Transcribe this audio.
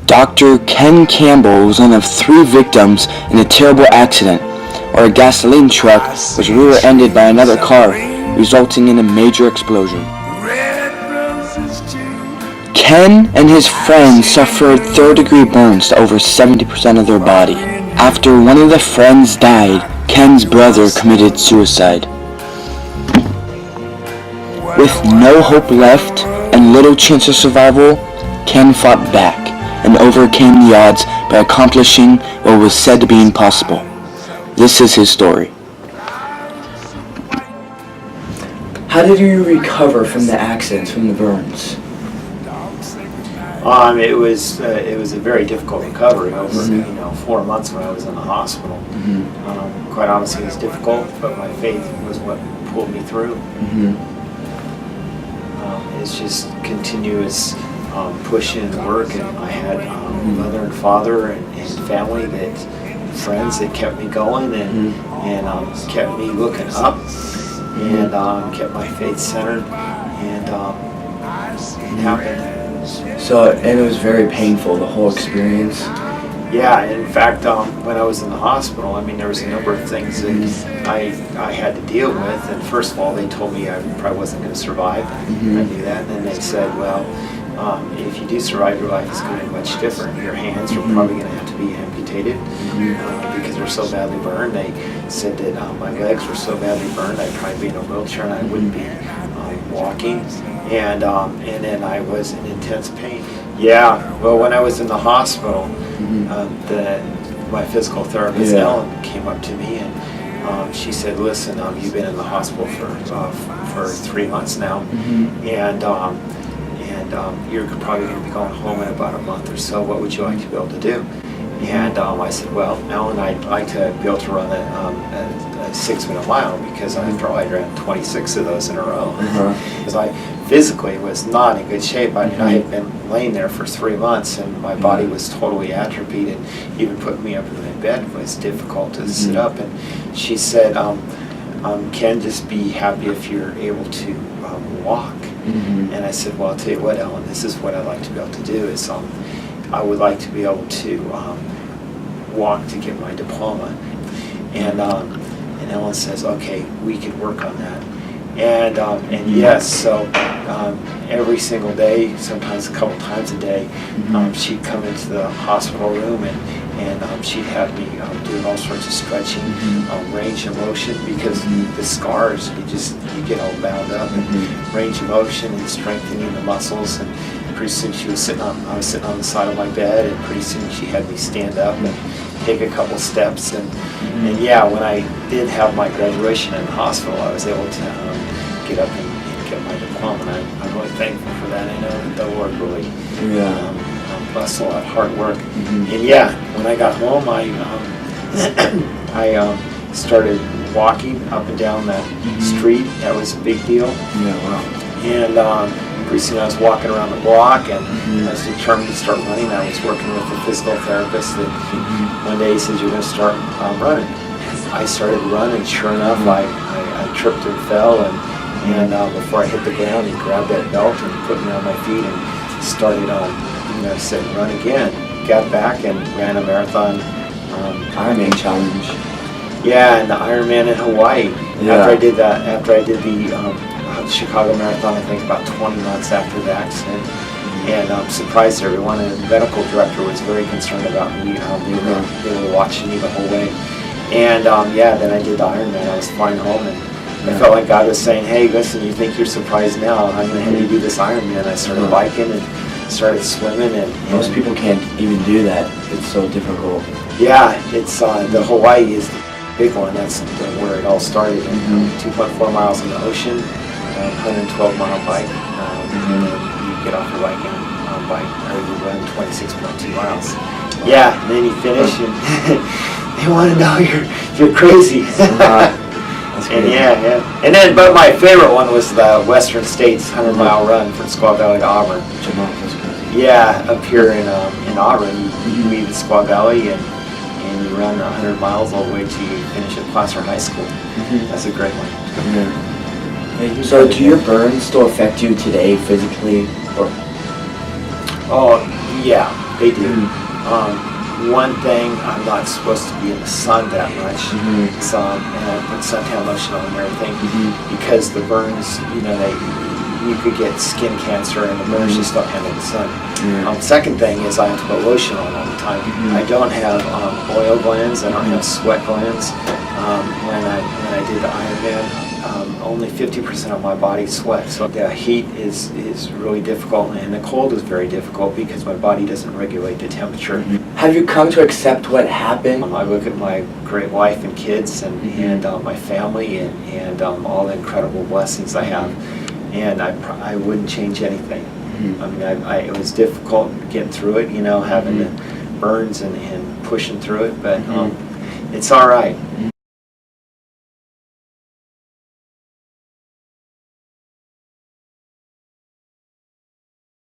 Dr. Ken Campbell was one of 3 victims in a terrible accident where a gasoline truck was rear-ended by another car, resulting in a major explosion. Ken and his friends suffered third-degree burns to over 70% of their body. After one of the friends died, Ken's brother committed suicide. With no hope left and little chance of survival, Ken fought back and overcame the odds by accomplishing what was said to be impossible. This is his story. How did you recover from the accidents, from the burns? It was a very difficult recovery over 4 months when I was in the hospital. Quite honestly, it was difficult, but my faith was what pulled me through. It's just continuous pushing and work, and I had mother and father and family, friends that kept me going and kept me looking up and kept my faith centered, and it happened. So, and it was very painful, the whole experience? Yeah, in fact, when I was in the hospital, there was a number of things that I had to deal with. And first of all, they told me I probably wasn't going to survive. I knew that. And then they said, well, if you do survive, your life is going to be much different. Your hands are probably going to have to be amputated because they're so badly burned. They said that my legs were so badly burned, I'd probably be in a wheelchair and I wouldn't be walking. And then I was in intense pain. Yeah, well, when I was in the hospital, my physical therapist, Ellen, came up to me and she said, listen, you've been in the hospital for 3 months now, and you're probably going to be going home in about a month or so. What would you like to be able to do? And I said, well, Ellen, I'd like to be able to run a 6-minute mile, because after all, I ran 26 of those in a row. Because I physically was not in good shape. I had been laying there for 3 months, and my body was totally atrophied, and even putting me up in my bed was difficult to sit up. And she said, Ken, just be happy if you're able to walk. And I said, well, I'll tell you what, Ellen, this is what I'd like to be able to do, is I would like to be able to walk to get my diploma. And Ellen says, okay, we could work on that. And yes, so every single day, sometimes a couple times a day, she'd come into the hospital room and she'd have me doing all sorts of stretching, range of motion, because the scars, you get all bound up, and range of motion and strengthening the muscles. And pretty soon I was sitting on the side of my bed, and pretty soon she had me stand up and take a couple steps. And yeah, when I did have my graduation in the hospital, I was able to get up and get my diploma, and I'm really thankful for that. I know that the Lord really blessed a lot of hard work. And yeah, when I got home, I started walking up and down that street. That was a big deal. And pretty soon I was walking around the block, and I was determined to start running. I was working with a physical therapist that one day he says, you're going to start running. I started running. Sure enough, I tripped and fell, and before I hit the ground, he grabbed that belt and put me on my feet and started said, run again. Got back and ran a marathon. Ironman challenge. Yeah, and the Ironman in Hawaii. After I did the Chicago Marathon, I think about 20 months after the accident, and surprised everyone. And the medical director was very concerned about me. They were watching me the whole way. And then I did the Ironman. I was flying home, and I felt like God was saying, hey, listen, you think you're surprised now? I'm going to have you do this Ironman. I started biking and started swimming. And most people can't even do that. It's so difficult. Yeah, it's the Hawaii is the big one. That's where it all started. 2.4 miles in the ocean, 112-mile bike. And then you get off your bike and you run 26.2 miles. Yeah, and then you finish, and they want to know you're crazy. And and then, but my favorite one was the Western States 100-mile run from Squaw Valley to Auburn. Yeah, up here in Auburn, you leave at Squaw Valley and you run 100 miles all the way to you finish at Placer High School. That's a great one. So do your burns still affect you today physically? Or? Oh, Yeah, they do. One thing, I'm not supposed to be in the sun that much, so and I put suntan lotion on and everything because the burns, you know, you could get skin cancer and the burns just don't handle the sun. Second thing is I have to put lotion on all the time. I don't have oil glands. I don't have sweat glands. When I did the Ironman, only 50% of my body sweat. So the heat is really difficult, and the cold is very difficult because my body doesn't regulate the temperature. Have you come to accept what happened? I look at my great wife and kids and my family and all the incredible blessings I have, and I wouldn't change anything. I mean, it was difficult getting through it, you know, having the burns and pushing through it, but it's all right.